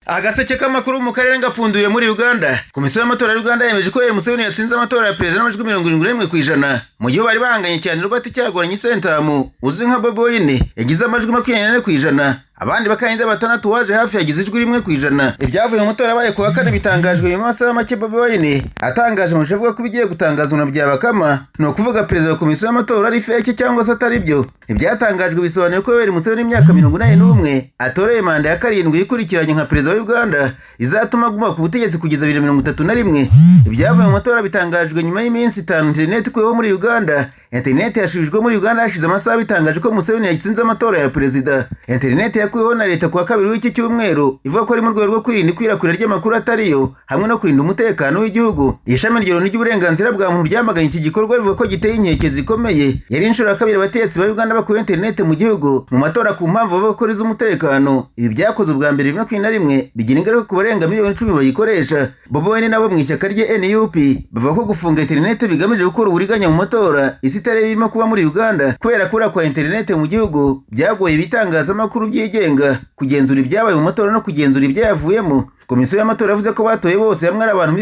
Agaseke k'amakuru mu karere ngapfunduye muri Uganda. Komisiyo y'amatora ya Uganda yemeje ko Yoweri Museveni yatsinze amatora ya perezida n'amajwi 71% mu gihe bari bahanganye cyane Robert Kyagulanyi Ssentamu uzwi nka Bobi Wine yagize amajwi 24%. Abandi bakandida batandatu waje hafi yagize ijwi 1%. Ibyavuye mu matora yabaye kuwa kane bitangajwe mu masaha make. Bobi Wine atangaje mu avuga ko bigiye gutangazwa na byabakama no kuvuga perezida wa komisiyo y'amatora ari fake cyangwa se atari byo. Ibyatangajwe bisobanuye ko Yoweri Museveni imyaka 81 atoreye manda ya 7 ikurikiranye nka perezida wa Uganda izatuma aguma ku butegetsi kugeza 2031. Ibyavuye mu matora bitangajwe nyuma y'iminsi 5 internet kweho muri Uganda. Internet yashubijwe muri Uganda hashize amasaha bitangaje ko Museveni yatsinze amatora ya perezida. Internet yakweho na leta kuwa kabiri w'iki cyumweru ivuga ko ari mu rwego rwo kwirinda ikwirakwira ry'amakuru atariyo hamwe no kurinda umutekano w'igihugu. Ishami ry'uburenganzira bwa muntu ryamaganye iki gikorwa rivuga ko giteye inkeke zikomeye. Yari inshuro ya kabiri abatetsi ba Uganda bakuye internet mu gihugu mu matora ku mpamvu bavuga ko riza umutekano. Ibi byakoze ubwa mbere 2021 bigira ingaruka ku barenga miliyoni 10 bayikoresha. Bobi Wine nabo mu ishyaka rye NUP bavuga ko gufunga internet bigamije gukora uburiganya mu matora isitare birimo kuba muri Uganda kubera kura kwa internet mu gihugu byagoye ibitangazamakuru byigenga kugenzura ibyabaye mu matora no kugenzura ibyayavuyemo. Komisiyo y'amatora yavuze ko batoye bose hamwe ari abantu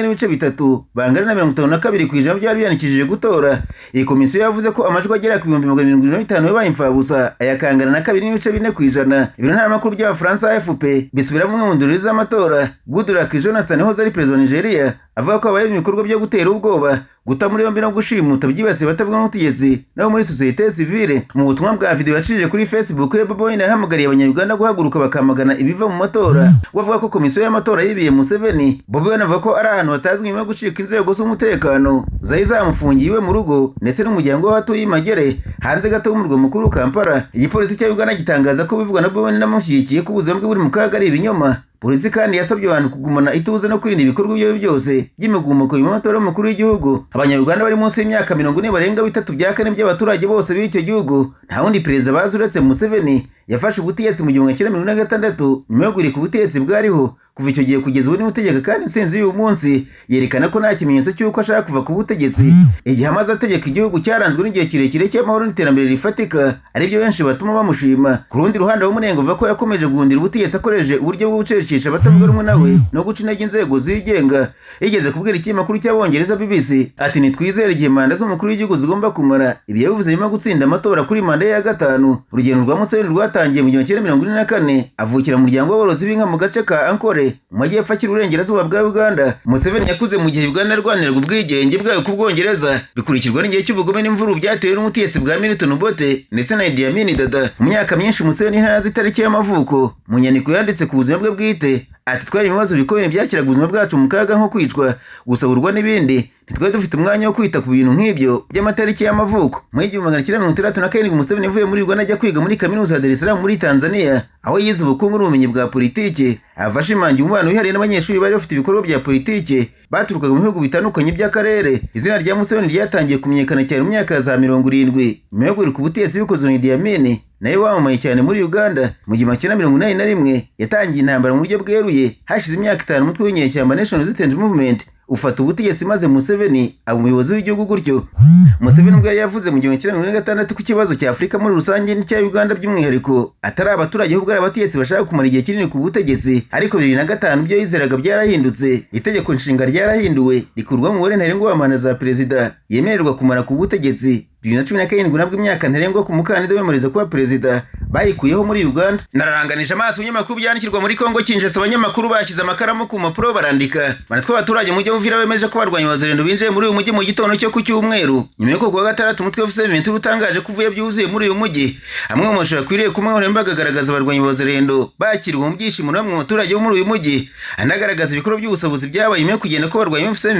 11.3 bangana na 52% byari byanikishije gutora. Iyi komisiyo yavuze ko amajwi agera ku 750 yabaye imfabusa ayakangana na 2.4%. Ibiro ntaramakuru by'Abafaransa AFP bisubiramo mu nduru z'amatora. Goodluck Jonathan hoza ari perezida wa Nigeria avuga ko abaye ibikorwa byo gutera ubwoba guta muri yombi no gushimuta byibasiye batavuga n'ubutegetsi nabo muri societe civile. Mu butumwa bwa video yacishije kuri Facebook ya Bobi Wine yahamagariye abanyarwanda guhaguruka bakamagana ibiva mu matora. Wavuga ko komisiyo y'amatora yibiye Museveni. Bobi Wine avuga ko ari ahantu hatazwi nyuma yo gucika inzego z'umutekano zari zamufungiwe mu rugo ndetse n'umuryango w'abatuye Imagere hanze gato y'umurwa mukuru Kampala. Igipolisi cya Uganda gitangaza ko bivugwa na Bobi Wine n'amushyigikiye ko ubuzima bwe buri mu kaga ari ibinyoma. Polisi kandi yasabye abantu kugumana ituze no kwirinda ibikorwa byo byose by'imigumuko mu matora y'umukuru w'igihugu. Abanyarwanda bari munsi y'imyaka 40 barenga 3 bya kane by'abaturage bose b'icyo gihugu nta wundi perezida bazi uretse Museveni. Yafashe ubutegetsi mu 1996 nyuma yo gurika ubutegetsi bwariho. Kuva icyo gihe kugeza ubu ni utegeka kandi insinzi y'uyu munsi yerekana ko nta kimenyetso cy'uko ashaka kuva ku butegetsi. Igihe amaze ategeka igihugu cyaranzwe n'igihe kirekire cy'amahoro n'iterambere rifatika aribyo benshi batuma bamushima. Ku rundi ruhande w'umunengo uvuga ko yakomeje guhundira ubutegetsi akoresheje uburyo bwo gucecekesha abatavuga rumwe nawe no guca intege inzego zigenga. Yigeze kubwira ikinyamakuru cy'Abongereza BBC ati nitwizere igihe manda z'umukuru w'igihugu zigomba kumara. Ibi yabivuze nyuma gutsinda amatora kuri manda ya gatanu. Urugendo rwa Museveni rwatangiye mu 1944 avukira mu muryango w'aborozi b'inka mu gace ka Ankole mu majyepfo akiri uburengerazuba bwa Uganda. Museveni yakuze mu gihe Uganda yarwaniraga ubwigenge bwayo ku Bwongereza bikurikirwa n'igihe cy'ubugome n'imvuru byatewe n'umutegetsi bwa Milton Obote ndetse na Idi Amin Dada. Mu myaka myinshi Museveni ntazi itariki y'amavuko. Mu nyandiko yanditse ku buzima bwe bwite ati twari ibibazo bikomeye byakiraga ubuzima bwacu mu kaga nko kwicwa gusaburwa n'ibindi. Ntitwari dufite umwanya wo kwita ku bintu nk'ibyo by'amatariki y'amavuko. Mu 1967 Museveni yavuye muri Uganda ajya kwiga muri kaminuza ya Dar es Salaam muri Tanzania aho yize ubukungu n'ubumenyi bwa politike. Afashimangira umubano wihariye n'abanyeshuri bari bafite ibikorwa bya politike baturukaga mu bihugu bitandukanye by'akarere. Izina rya Museveni ryatangiye kumenyekana cyane mu myaka za 70 nyuma yo guhirika ubutegetsi bikozwe na Idi Amin nawe wamamaye cyane muri Uganda. Mu 1981 yatangiye intambara mu buryo bweruye. Hashize imyaka 5 umutwe w'inyeshyamba National Resistance Movement ufata ubutegetsi maze Museveni aba umuyobozi w'igihugu gutyo. Museveni ubwo yavuze mu 1996 ku kibazo cya Afurika muri rusange n'icya Uganda by'umwihariko atari abaturage ahubwo ari abategetsi bashaka kumara igihe kinini ku butegetsi. Ariko 2005 byo yizeraga byarahindutse. Itegeko nshinga ryarahinduwe rikurwa mu mubare ntarengwa w'amanda za perezida yemererwa kumara ku butegetsi. 2017 nabwo imyaka ntarengwa ku mukandida wemereza kuba perezida bayikuyeho muri Uganda. Nararanganisha amaso y'amakuru byandikirwa muri Kongo Kinshasa. Abanyamakuru bashyize amakaramu ku mpapuro barandika banatwa abaturage mu gihe Uvira bemeje ko barwanya Wazalendo binjiye muri uyu mujyi mu gitondo cyo ku cyumweru nyuma yo kuwa gatandatu umutwe wa FCM utangaje kuvuye byuzuye muri uyu mujyi. Amwe mu mashusho akwiriye kumwe mbaga agaragaza barwanya Wazalendo bakiriwe mu byishimo n'amwe mu baturage bo muri uyu mujyi anagaragaza ibikorwa by'ubusabuzi byabaye nyuma yo kugenda ko barwanya FCM.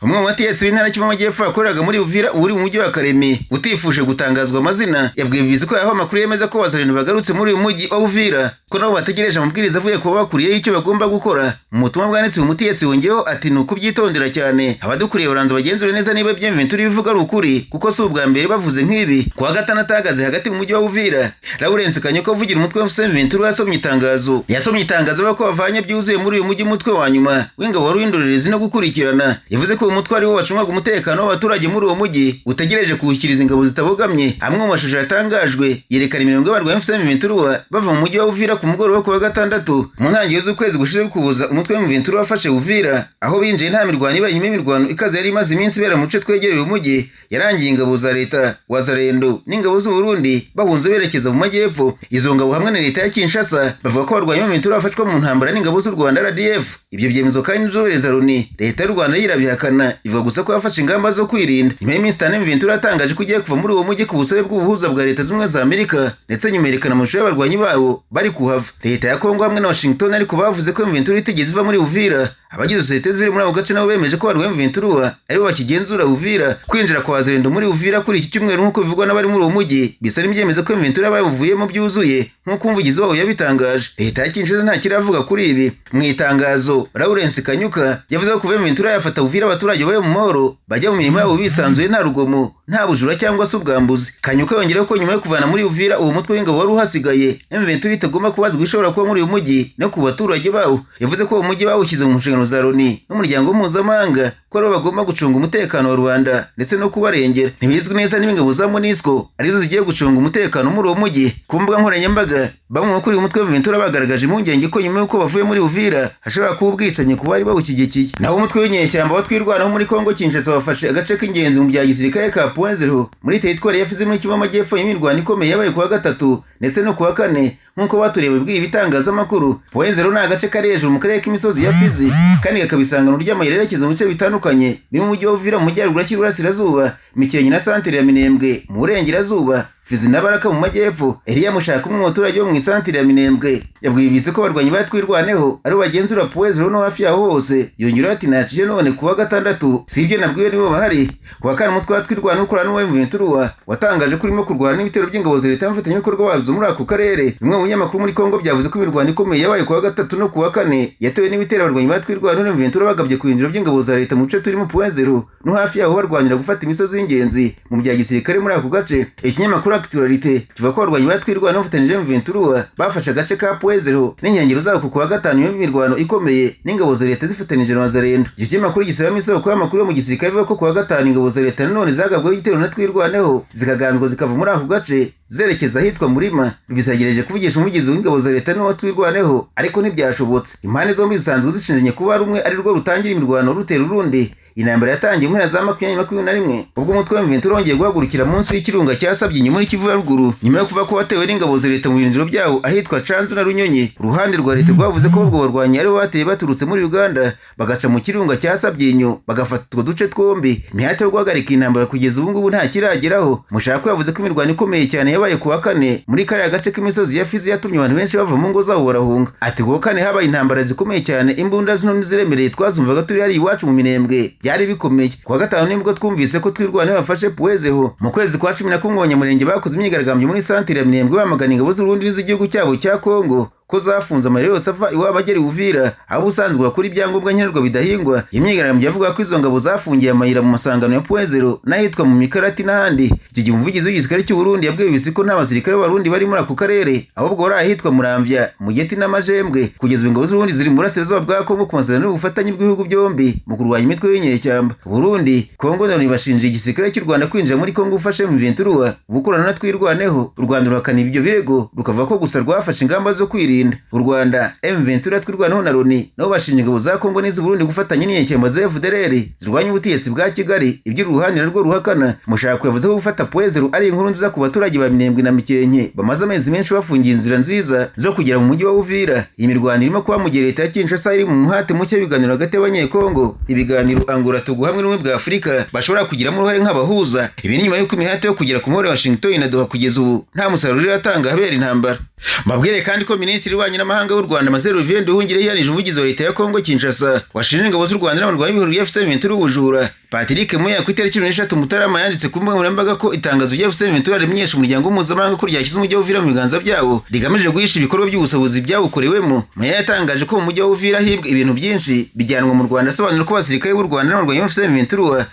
Umwe mu bategetsi b'intara y'Amajyepfo akoreraga muri Uvira uri mu mujyi wa Karemi utifuje gutangazwa amazina yabwiye BBC ko yaho amakuru yemeza ko Wazalendo bagarutse muri uyu mujyi wa Uvira ko nabo bategereje amabwiriza avuye kuba bakuriye icyo bagomba gukora. Mu butumwa bwanditse umutegetsi wongeyeho ati nuko byitondera cyane abadukuriye baranze bagenzure neza niba M23 bivuga ari ukuri kuko si ubwa mbere bavuze nk'ibi. Kuwa gatandatu ahagaze hagati mu mujyi wa Uvira Lawrence Kanyuka uvugira umutwe wa M23 yasomye itangazo ko bavanye byuzuye muri uyu mujyi umutwe wa nyuma w'ingabo w'indorerezi no gukurikirana. Yavuze ko uyu mutwe ari wo wacungaga umutekano w'abaturage muri uwo mujyi utegereje kuwushyira gushyikiriza ingabo zitabogamye. Amwe mu mashusho yatangajwe yerekana imirongo y'abarwanyi M23 bava mu mujyi wa Uvira ku mugoroba ku wa gatandatu mu ntangiriro z'ukwezi gushize kubuza umutwe M23 wafashe Uvira, aho binjiye nta mirwano ibaye. Nyuma y'imirwano ikaze yari imaze iminsi ibera mu duce twegereye umujyi yarangiye ingabo za leta Wazalendo n'ingabo z'u Burundi bahunze berekeza mu majyepfo. Izo ngabo hamwe na leta ya Kinshasa bavuga ko abarwanyi M23 bafashwa mu ntambara n'ingabo z'u Rwanda RDF. Ibyo byemezo kandi n'inzobere Loni leta y'u Rwanda yirabihakana, ivuga gusa ko yafashe ingamba zo kwirinda. Nyuma y'iminsi itanu M23 yatangaje ko igiye kuva muri uwo mujyi ku busabe bw'ubuhuza bwa leta z'ubumwe za Amerika, ndetse nyuma yerekana amashusho y'abarwanyi bawo bari kuhava. Leta ya Kongo hamwe na Washington ariko bavuze ko M23 itigeze iva muri Uvira. Abagize societe ziri muri ako gace nabo bemeje ko abarwanyi M23 aribo bakigenzura Uvira. Kwinjira kwa Wazalendo muri Uvira kuri iki cyumweru nk'uko bivugwa n'abari muri uwo mujyi bisa n'ibyemeza ko M23 bayuvuyemo byuzuye nk'uko umuvugizi wabo yabitangaje. Leta ya Kinshasa nta kiravuga kuri ibi. Mu itangazo Lawrence Kanyuka yavuze ko kuva M23 yafata Uvira abaturage bayo mu mahoro bajya mu mirimo yabo bisanzuye nta rugomo, nta bujura cyangwa se ubwambuzi. Kanyuka yongeraho ko nyuma yo kuvana muri Uvira uwo mutwe w'ingabo wari uhasigaye, M23 itagomba kubazwa ishobora kuba muri uyu mujyi no ku baturage bawo. Yavuze ko uwo mujyi bawushyize mu nshingano za Loni n'umuryango mpuzamahanga ko aribo bagomba gucunga umutekano wa Rwanda ndetse no kubarengera. Ntibizwi neza niba ingabo za MONUSCO arizo zigiye gucunga umutekano muri uwo mujyi. Ku mbuga nkoranyambaga bamwe kuri uyu mutwe M23 bagaragaje impungenge ko nyuma y'uko bavuye muri Uvira hashobora kuba ubwicanyi ku bari bawushyigikiye. Naho umutwe w'inyeshyamba watwirwanaho muri Kongo Kinshasa wafashe agace k'ingenzi mu bya gisirikare ka Point0 muri teritwari ya Fizi muri Kivu y'Amajyepfo. Imirwano ikomeye yabaye ku wa gatatu ndetse no ku wa kane nk'uko batureba bw'ibi bitangazamakuru. Point0 ni agace kari hejuru mu karere k'imisozi ya Fizi kandi kakabisangano ry'amayira yerekeza mu bice bitandukanye birimo umujyi wa Uvira mu majyaruguru y'Iburasirazuba, Mikenke na santere ya Minembwe mu burengerazuba, Fizi na Baraka mu majyepfo. Eliya Mushaka umwe mu baturage bo mu santere ya Minembwe yabwiye bise ko abarwanyi batwirwaneho ari bagenzura Point0 no hafi yaho hose. Yongeraho ati nacije none ku wa gatandatu sibyo nabwiwe nibo bahari. Ku wa kane umutwe watwirwana ukorana n'uwo M23 watangaje ko urimo kurwana n'ibitero by'ingabo za leta y'abafatanyabikorwa bazo muri ako karere. Bimwe mu binyamakuru muri Kongo byavuze ko imirwano ikomeye yabaye ku wa gatatu no ku wa kane yatewe n'ibitero abarwanyi batwirwana M23 bagabye ku binjiro by'ingabo za leta mu bice turimo Point0 no hafi yaho barwanira gufata imisozi y'ingenzi mu bya gisirikare muri ako gace. Ikinyamakuru Actualité kivuga ko abarwanyi batwirwana bafatanyije M23 bafashe agace ka Point0 n'inkengero zaho ku wa gatanu y'imirwano ikomeye n'ingabo za leta zifatanyije na Wazalendo. Iki kinyamakuru gisaba isoko y'amakuru yo mu gisirikare bivuga ko ku wa gatanu ingabo za leta none zagabweho igitero na twirwaneho zikaganzwa zikava muri ako gace zerekeza ahitwa Murima. Bisagereje kuvugisha umuvugizi w'ingabo za leta n'uwo twirwaneho ariko ntibyashobotse. Impande zombi zisanzwe zishinjanye kuba rumwe ari rwo rutangira imirwano rutera urundi. Intambara yatangiye mu mpera za 2021 ubwo umutwe wa M23 wongeye guhagurukira munsi y'ikirunga cyasabye inyuma muri Kivu ya ruguru nyuma yo kuva ko watewe n'ingabo za leta mu birindiro byawo ahitwa Canzu na Runyonyi. Uruhande rwa leta rwavuze ko ubwo barwanyi ari bateye baturutse muri Uganda bagaca mu kirunga cyasabye inyo bagafata utwo duce twombi. Imihate yo guhagarika intambara kugeza ubu ngubu nta kirageraho. Mushaka yavuze ko imirwano ikomeye cyane yabaye ku wa kane muri kariya gace k'imisozi ya Fizi yatumye abantu benshi bava mu ngo zabo barahunga. Ati ku wa kane habaye intambara zikomeye cyane, imbunda zino niziremereye twazumvaga turi hari iwacu mu Minembwe byari bikomeye. Ku wa gatanu nibwo twumvise ko twirwana bafashe Point0. Mu kwezi kwa 11 abanyamurenge bakoze imyigaragambyo muri santere ya Minembwe bamagana ingabo z'u Burundi n'izigihugu cyabo cya Kongo ko zafunze amarero yose ava iwabo agera Uvira aho usanzwe bakora ibyangombwa nkenerwa bidahingwa. Imyigaragambyo yavuga ko izo ngabo zafungiye amayira mu masangano ya Point0 n'ahitwa mu Mikarati n'ahandi. Iki gihe umuvugizi w'igisirikare cy'u Burundi yabwiye bisi ko nta basirikare b'Abarundi bari muri ako karere ahubwo bari ahitwa Muramvya, Mugeti n'Amajembwe. Kugeza ingabo z'u Burundi ziri mu burasirazuba bwa Kongo ku masezerano y'ubufatanye bw'ibihugu byombi mu kurwanya imitwe y'inyeshyamba. Burundi, Kongo na bashinja igisirikare cy'u Rwanda kwinjira muri Kongo ufashe mu M23 gukorana na twirwaneho. U Rwanda ruhakana ibyo birego rukavuga ko gusa rwafashe ingamba zo kwirinda. U Rwanda, M23 twirwanaho na Loni nabo bashinja ingabo za Kongo n'iz'u Burundi gufatanya n'inyeshyamba za FDLR zirwanya ubutegetsi bwa Kigali. Ibyo ruhanira rwo ruhakana. Mushaka yavuze ko gufata Point0 ari inkuru nziza ku baturage ba Minembwe na Mikenke bamaze amezi menshi bafungiye inzira nziza zo kugera mu mujyi wa Uvira. Iyi mirwano irimo kuba mu gihe leta ya Kinshasa iri mu muhate muke w'ibiganiro hagati y'Abanyekongo. Ibiganiro Angola, Togo hamwe n'ubumwe bwa Afurika bashobora kugiramo uruhare nk'abahuza. Ibi ni nyuma y'uko imihate yo kugera ku mahoro ya Washington na Doha kugeza ubu nta musaruro iratanga habera intambara. Mabwire kandi ko Minisitiri w'Ububanyi n'Amahanga w'u Rwanda Mazero Olivier Nduhungirehe yanije umuvugizi wa leta ya Kongo Kinshasa washinje ingabo z'u Rwanda n'abarwanyi b'ihuriro FCM ubujura. Patrick Muya ku itariki 13 Mutarama yanditse ku mbuga nkoranyambaga ko itangazo rya FCM rimenyesha umuryango mpuzamahanga ko ryashyize umujyi wa Uvira mu biganza byawo rigamije guhisha ibikorwa by'ubusabuzi byawukorewemo. Muya yatangaje ko mu mujyi wa Uvira hibwe ibintu byinshi bijyanwa mu Rwanda, asobanura ko abasirikare b'u Rwanda n'abarwanyi FCM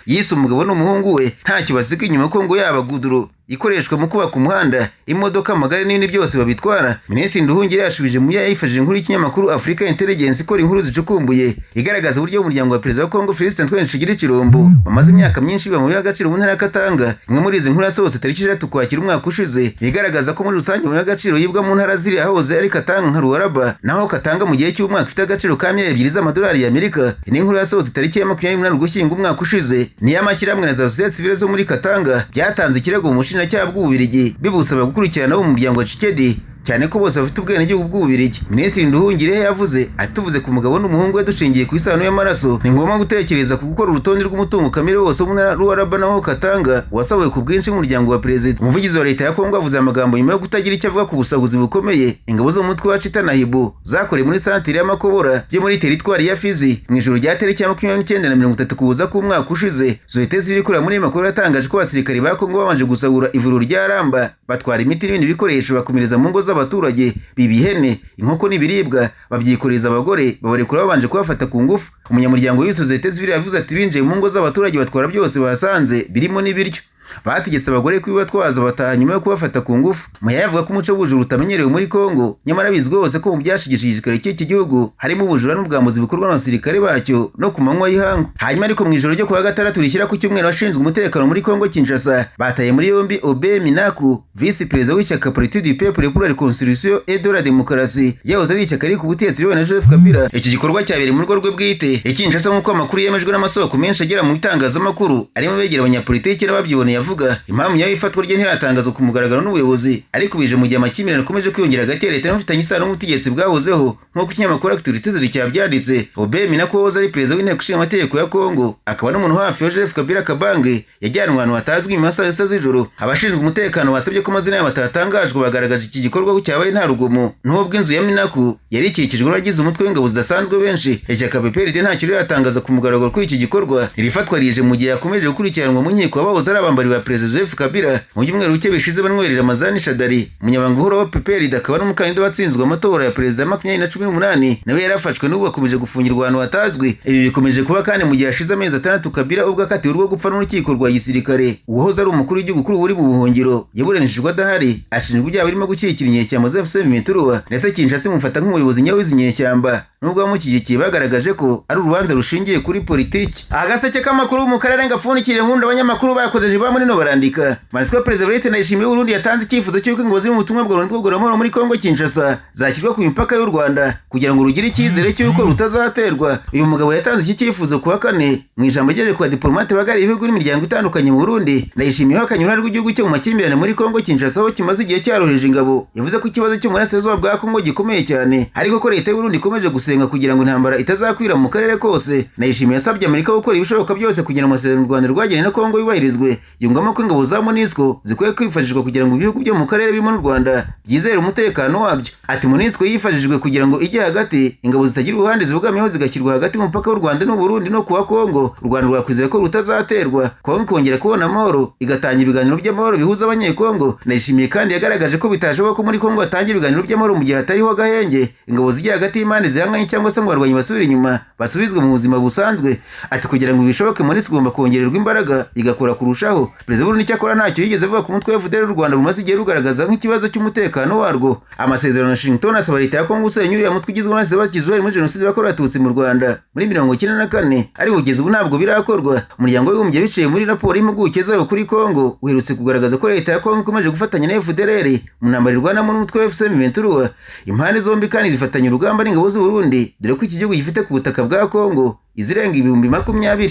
yise umugabo n'umuhungu we ntacyo basiga inyuma ko ngo yaba Guduro ikoreshwa mu kubaka umuhanda, imodoka, amagare n'ibindi byose babitwara. Minisitiri Nduhungirehe yashubije mu yayifashije inkuru y'ikinyamakuru Africa Intelligence ikora inkuru zicukumbuye igaragaza uburyo umuryango wa perezida wa Kongo Felix Antoine Tshisekedi Tshilombo bamaze imyaka myinshi bamuye agaciro mu ntara ya Katanga. Imwe muri izi nkuru yasohotse tariki 6 Ukwakira umwaka ushize igaragaza ko muri rusange mu agaciro yibwa mu ntara ziri ahoze ari Katanga nka Luaraba, naho Katanga mu gihe cy'umwaka ifite agaciro ka miliyari 2 z'amadolari y'Amerika. Ni inkuru yasohotse tariki ya 28 Ugushyingo umwaka ushize. Ni y'amashyirahamwe na za sosiyete sivile zo muri Katanga byatanze ikirego mu bushinjacyaha bw'Ububiligi bibusaba gukurikirana bo mu muryango wa Tshisekedi, cyane ko bose bafite ubwenegihugu bw'Ububiligi. Minisitiri Nduhungirehe yavuze atuvuze ku mugabo n'umuhungu we dushingiye ku isano y'amaraso, ni ngombwa gutekereza ku gukora urutonde rw'umutungo kamere wose mu ntara Luaraba naho Katanga wasabuwe ku bwinshi mu muryango wa perezida. Umuvugizi wa leta ya Kongo avuze amagambo nyuma yo kutagira icyo avuga ku busahuzi bukomeye ingabo zo mu mutwe wa Chitanahibu zakoreye muri santire y'Amakobora byo muri teritwari ya Fizi mu ijoro rya tariki ya 29 na 30 kubuza k'umwaka ushize. Sosiyete ziri kuri muri makuru yatangaje ko abasirikari ba Kongo babanje gusahura ivuriro rya Ramba, batwara imiti n'ibindi bikoresho bakomereza mu ngo z'abaturage, biba ihene, inkoko n'ibiribwa, babyikoreza abagore babarekura babanje kubafata ku ngufu. Umunyamuryango w'isosiyete zibiri yavuze ati binjiye mu ngo z'abaturage batwara byose basanze birimo n'ibiryo. Bategetse abagore kwibatwaza bataha nyuma yo kubafata ku ngufu. Muya yavuga ko umuco w'ubujura utamenyerewe muri Kongo, nyamara bizwi hose ko mu byashigishije igisirikare cy'iki gihugu harimo ubujura n'ubwambuzi bikorwa n'abasirikare bacyo no ku manywa y'ihangu. Hanyuma ariko mu ijoro ryo kuwa gatandatu rishyira ku cyumweru abashinzwe umutekano muri Kongo Kinshasa bataye muri yombi Obe Minaku, vice perezida w'ishyaka Parti du Peuple pour la Reconstruction et de la Démocratie, yahoze ari ishyaka riri ku butegetsi riyobowe na Joseph Kabila. Iki gikorwa cyabereye mu rugo rwe bwite Kinshasa nk'uko amakuru yemejwe n'amasoko menshi agera mu bitangazamakuru arimo begera abanyapolitiki n'ababyiboneye avuga. Impamvu yayo ifatwa rye ntiratangazwa ku mugaragaro n'ubuyobozi, ariko bije mu gihe amakimbirane akomeje kwiyongera hagati ya leta n'abafitanye isano n'ubutegetsi bwahozeho nk'uko ikinyamakuru Actualités cyabyanditse. Obe Minaku wahoze ari perezida w'inteko ishinga amategeko ya Kongo akaba n'umuntu hafi wa Joseph Kabila Kabange yajyanwe ahantu hatazwi mu masaha ya 6 z'ijoro. Abashinzwe umutekano basabye ko amazina yabo atatangajwe bagaragaje iki gikorwa ko cyabaye nta rugomo, n'ubwo inzu ya Minaku yari ikikijwe n'abagize umutwe w'ingabo zidasanzwe benshi. Ishyaka PPRD ntacyo riratangaza ku mugaragaro kuri iki gikorwa. Irifatwa rije mu gihe yakomeje gukurikiranwa mu nkiko abahoze ari abambari ba perezida Joseph Kabila. Mu byumweru bike bishize Manuel Ramazani Shadari, umunyamabanga uhoraho wa PPRD akaba n'umukandida watsinzwe amatora ya perezida 2018, nawe yarafashwe n'ubu akomeje gufungirwa ahantu hatazwi. Ibi bikomeje kuba kandi mu gihe hashize amezi 6 Kabila ubwo akatiwe urwo gupfa n'urukiko rwa gisirikare. Uwahoze ari umukuru w'igihugu kuri uri mu buhungiro yaburanishijwe adahari, ashinjwa ibyaha birimo gushyigikira inyeshyamba za M23, ndetse Kinshasa imufata nk'umuyobozi nyawe w'izi nyeshyamba, nubwo abamushyigikiye bagaragaje ko ari urubanza rushingiye kuri politiki. Agaseke k'amakuru mu karere ngapfunikire nkunda abanyamakuru bakozeje ba muri no barandika. Manisiko Perezida Evariste Ndayishimiye w'Urundi yatanze icyifuzo cy'uko ingabo ziri mu butumwa bw'amahoro muri Kongo Kinshasa zashyirwa ku mipaka y'u Rwanda kugira ngo rugire icyizere cy'uko rutazaterwa. Uyu mugabo yatanze iki cyifuzo kuwa kane mu ijambo ryeje kwa diplomate bagari ibihugu n'imiryango itandukanye mu Burundi. Ndayishimiye hakanye uruhare rw'igihugu cyo mu makimbirane muri Kongo Kinshasa aho kimaze igihe cyaroheje ingabo. Yavuze ko ikibazo cyo mu burasirazuba bwa Kongo gikomeye cyane, ariko ko leta y'u Burundi ikomeje gusenga kugira ngo intambara itazakwira mu karere kose. Ndayishimiye yasabye Amerika gukora ibishoboka byose kugira ngo amasezerano u Rwanda rwagiranye na Kongo yubahirizwe, yungamo ko ingabo za MONUSCO zikwiye kwifashishwa kugira ngo ibihugu byo mu karere birimo n'u Rwanda byizere umutekano wabyo. Ati MONUSCO yifashishijwe kugira ngo ijye hagati, ingabo zitagira uruhande zibogamyeho zigashyirwa hagati mu mupaka w'u Rwanda n'u Burundi no kuwa Kongo. U Rwanda rwakwizera ko rutazaterwa, Kongo ikongera kubona amahoro, igatanga ibiganiro by'amahoro bihuza abanyekongo. Ndayishimiye kandi yagaragaje ko bitashoboka ko muri Kongo hatangira ibiganiro by'amahoro mu gihe hatariho agahenge, ingabo zijya hagati y'imande zihanganye cyangwa se ngo abarwanyi basubire inyuma basubizwe mu buzima busanzwe. Ati kugira ngo bishoboke MONUSCO igomba kongererwa imbaraga igakora kurushaho. Perezida w'Urundi cyakora ntacyo yigeze avuga ku mutwe wa FDL u Rwanda rumaze igihe rugaragaza nk'ikibazo cy'umutekano warwo. Amasezerano ya Washington asaba leta ya Kongo gusenya uriya mutwe ugizwe n'abasize bakizwe muri jenoside yakorewe Abatutsi mu Rwanda muri 1994, ariko kugeza ubu ntabwo birakorwa. Umuryango w'Abibumbye biciye muri raporo y'impuguke zayo kuri Kongo uherutse kugaragaza ko leta ya Kongo ikomeje gufatanya na FDLR mu ntambara irwanamo n'umutwe wa M23. Impande zombi kandi zifatanya urugamba n'ingabo z'u Burundi, dore ko iki gihugu gifite ku butaka bwa Kongo izirenga 20,000.